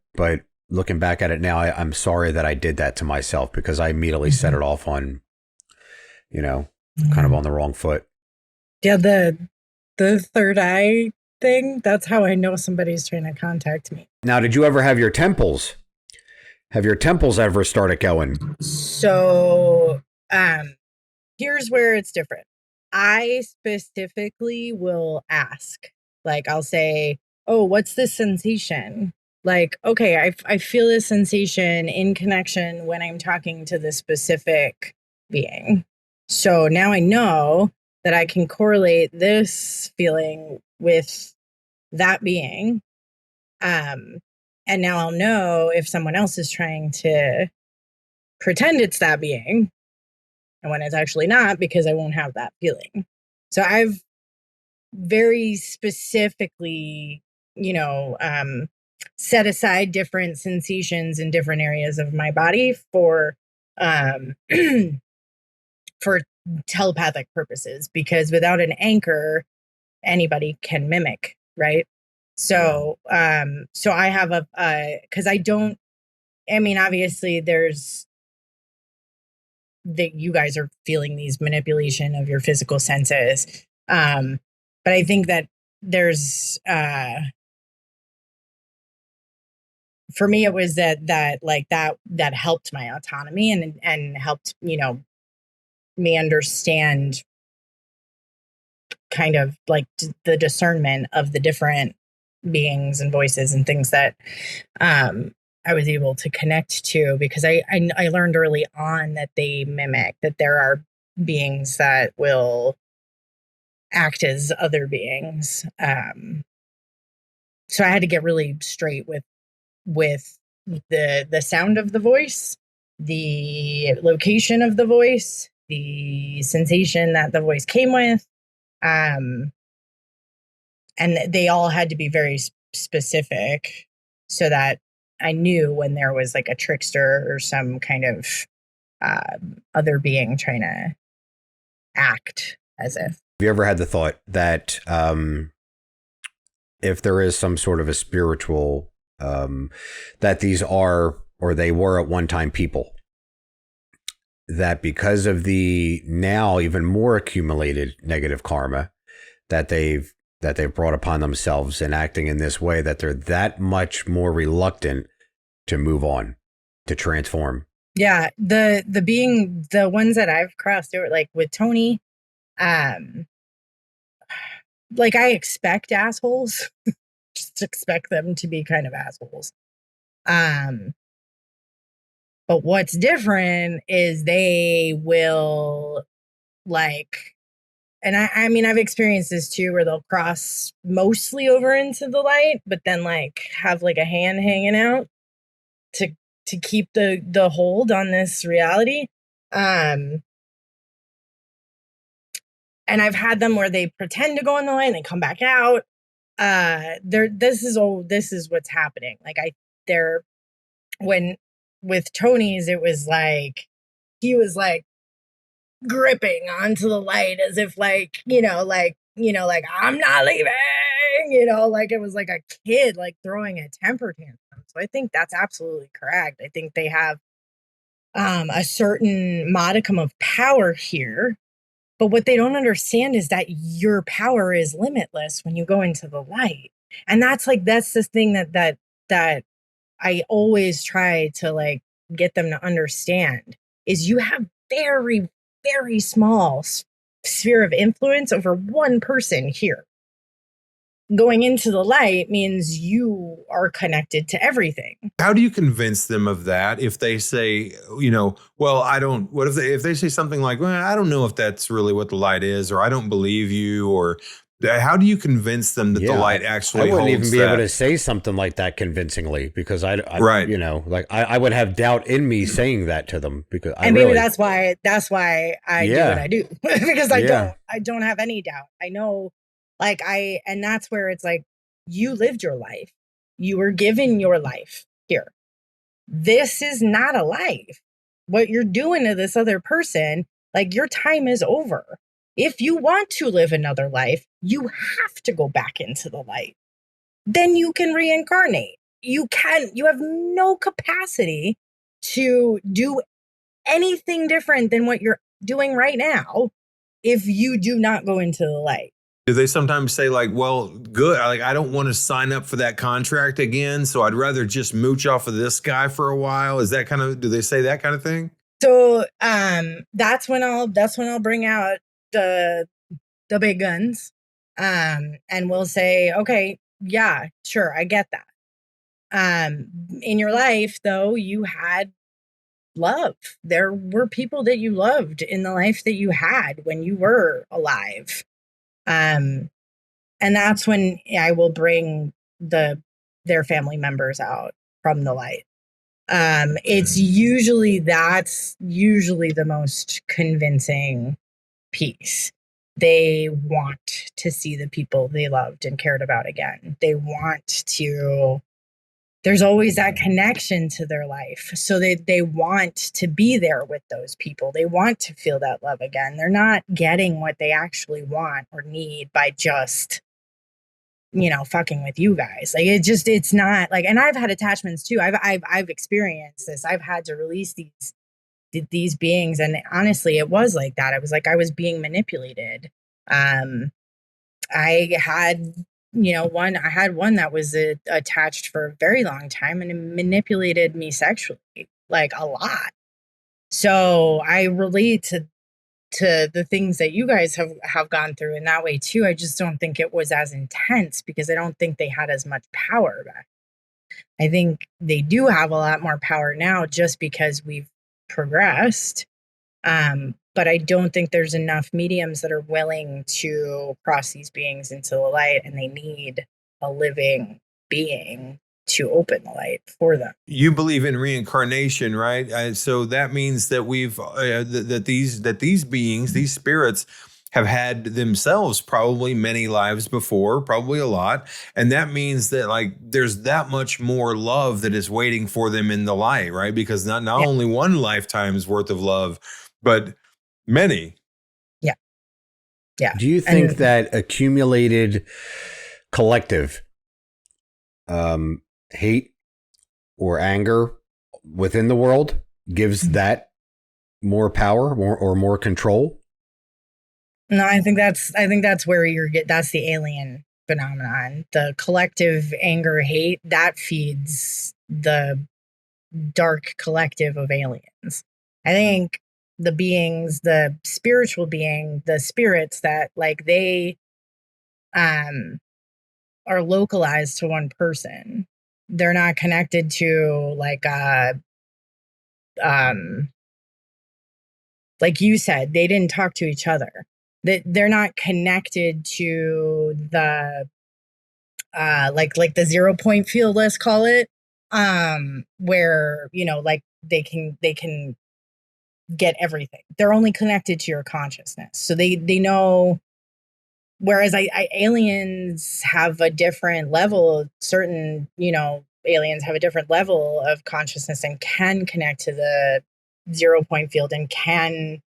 looking back at it now, I'm sorry that I did that to myself, because I immediately set it off on, kind of on the wrong foot. Yeah, the third eye thing, that's how I know somebody's trying to contact me. Now, did you ever have your temples ever started going? So, here's where it's different. I specifically will ask, like, I'll say, oh, what's this sensation? Like, okay, I feel this sensation in connection when I'm talking to this specific being. So now I know that I can correlate this feeling with that being. And now I'll know if someone else is trying to pretend it's that being and when it's actually not, because I won't have that feeling. So I've very specifically, set aside different sensations in different areas of my body for for telepathic purposes, because without an anchor, anybody can mimic, right? So so I have because obviously there's that you guys are feeling these manipulation of your physical senses. But I think that there's for me, it was that helped my autonomy and helped, me understand kind of like the discernment of the different beings and voices and things that I was able to connect to, because I learned early on that they mimic, that there are beings that will act as other beings. So I had to get really straight with the sound of the voice, the location of the voice, the sensation that the voice came with. And they all had to be very specific so that I knew when there was like a trickster or some kind of other being trying to act as if. Have you ever had the thought that if there is some sort of a spiritual, that these are, or they were at one time, people, that because of the now even more accumulated negative karma that they've brought upon themselves in acting in this way, that they're that much more reluctant to move on, to transform? Yeah, the ones that I've crossed over, like with Tony, like I expect assholes, just expect them to be kind of assholes. But what's different is they will like, and I've experienced this too, where they'll cross mostly over into the light, but then like have like a hand hanging out to keep the hold on this reality. And I've had them where they pretend to go in the light and they come back out. This is what's happening. Like when with Tony's, it was like he was like gripping onto the light as if like I'm not leaving, like it was like a kid like throwing a temper tantrum. So I think that's absolutely correct. I think they have a certain modicum of power here, but what they don't understand is that your power is limitless when you go into the light. And that's the thing that I always try to like get them to understand, is you have very, very small sphere of influence over one person here. Going into the light means you are connected to everything. How do you convince them of that if they say, well, I don't, what if they say something like, well, I don't know if that's really what the light is, or I don't believe you, or how do you convince them that the light actually holds that? I wouldn't even be able to say something like that convincingly, because I I would have doubt in me saying that to them, because that's why I do what I do, because I don't have any doubt. I know, and that's where it's like, you lived your life. You were given your life here. This is not a life. What you're doing to this other person, like, your time is over. If you want to live another life, you have to go back into the light. Then you can reincarnate. you have no capacity to do anything different than what you're doing right now if you do not go into the light. Do they sometimes say like, well, good, like I don't want to sign up for that contract again, so I'd rather just mooch off of this guy for a while? Is that kind of, do they say that kind of thing? So that's when I'll bring out the big guns. And we'll say, okay, yeah, sure, I get that. In your life though, you had love. There were people that you loved in the life that you had when you were alive. And that's when I will bring their family members out from the light. That's usually the most convincing piece. They want to see the people they loved and cared about again. There's always that connection to their life. So they want to be there with those people. They want to feel that love again. They're not getting what they actually want or need by just, fucking with you guys. Like it's not like, and I've had attachments too. I've experienced this. I've had to release these beings. And honestly, it was like that. It was like I was being manipulated. I had one that was attached for a very long time and it manipulated me sexually, like a lot. So I relate to the things that you guys have gone through in that way too. I just don't think it was as intense because I don't think they had as much power back. I think they do have a lot more power now just because we've progressed. But I don't think there's enough mediums that are willing to cross these beings into the light, and they need a living being to open the light for them. You believe in reincarnation, right? So that means that these beings, these spirits, have had themselves probably many lives before, probably a lot, and that means that like there's that much more love that is waiting for them in the light, right? Because not only one lifetime's worth of love, but many. Yeah. Do you think that accumulated collective hate or anger within the world gives that more power, more control? No, I think that's where that's the alien phenomenon. The collective anger, hate, that feeds the dark collective of aliens. I think the beings, the spiritual being, the spirits that like they are localized to one person. They're not connected to like you said, they didn't talk to each other. They're not connected to the like the 0 point field, let's call it, where like they can get everything. They're only connected to your consciousness, so they know. Whereas aliens have a different level. Certain aliens have a different level of consciousness and can connect to the 0 point field and can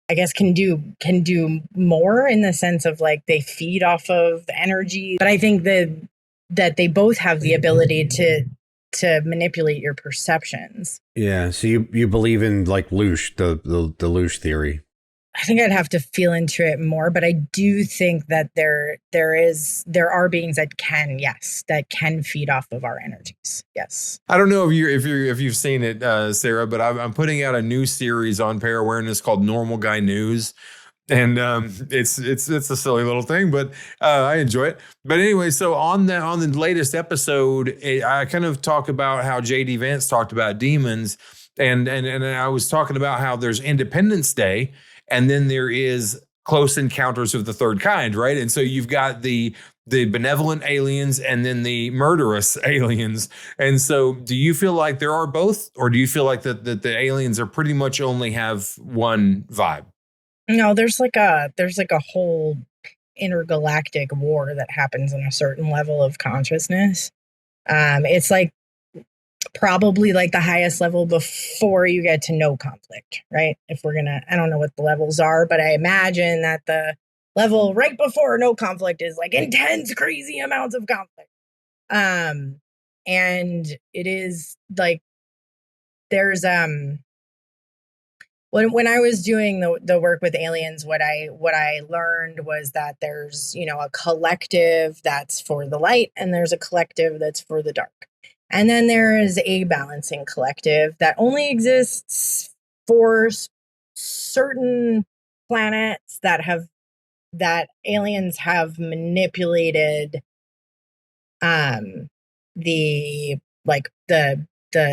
do more in the sense of like they feed off of energy. But I think that they both have the ability to manipulate your perceptions. Yeah. So you believe in like Loosh, the Loosh theory. I think I'd have to feel into it more, but I do think that there are beings that can feed off of our energies. Yes. I don't know if you've seen it, Sarah, but I'm putting out a new series on Parawareness called Normal Guy News. And it's a silly little thing, but I enjoy it. But anyway, so on the latest episode, I kind of talk about how J.D. Vance talked about demons, and I was talking about how there's Independence Day, and then there is Close Encounters of the Third Kind, right? And so you've got the benevolent aliens and then the murderous aliens. And so do you feel like there are both, or do you feel like that the aliens are pretty much only have one vibe? No, there's like a whole intergalactic war that happens in a certain level of consciousness. It's like probably like the highest level before you get to no conflict, right? I don't know what the levels are, but I imagine that the level right before no conflict is like intense, crazy amounts of conflict. And it is like, there's when I was doing the work with aliens, what I learned was that there's, you know, a collective that's for the light, and there's a collective that's for the dark. And then there is a balancing collective that only exists for certain planets that aliens have manipulated the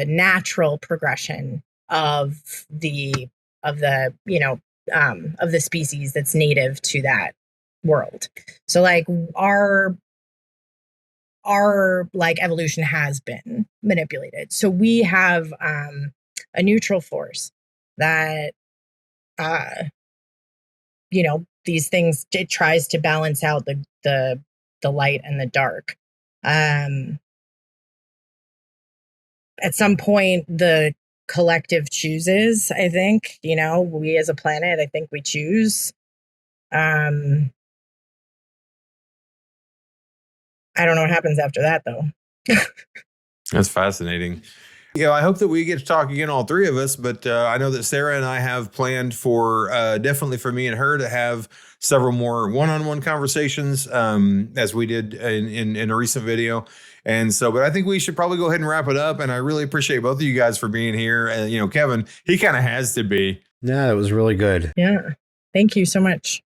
natural progression of the you know, of the species that's native to that world. So like our like evolution has been manipulated. So we have a neutral force that you know, these things, it tries to balance out the light and the dark. At some point the collective chooses, I think, you know, we as a planet, I think we choose. I don't know what happens after that though. That's fascinating. You know, I hope that we get to talk again, all three of us, but I know that Sara and I have planned for definitely for me and her to have several more one-on-one conversations as we did in a recent video. And so, but I think we should probably go ahead and wrap it up. And I really appreciate both of you guys for being here. You know, Kevin, he kind of has to be. Yeah, it was really good. Yeah. Thank you so much.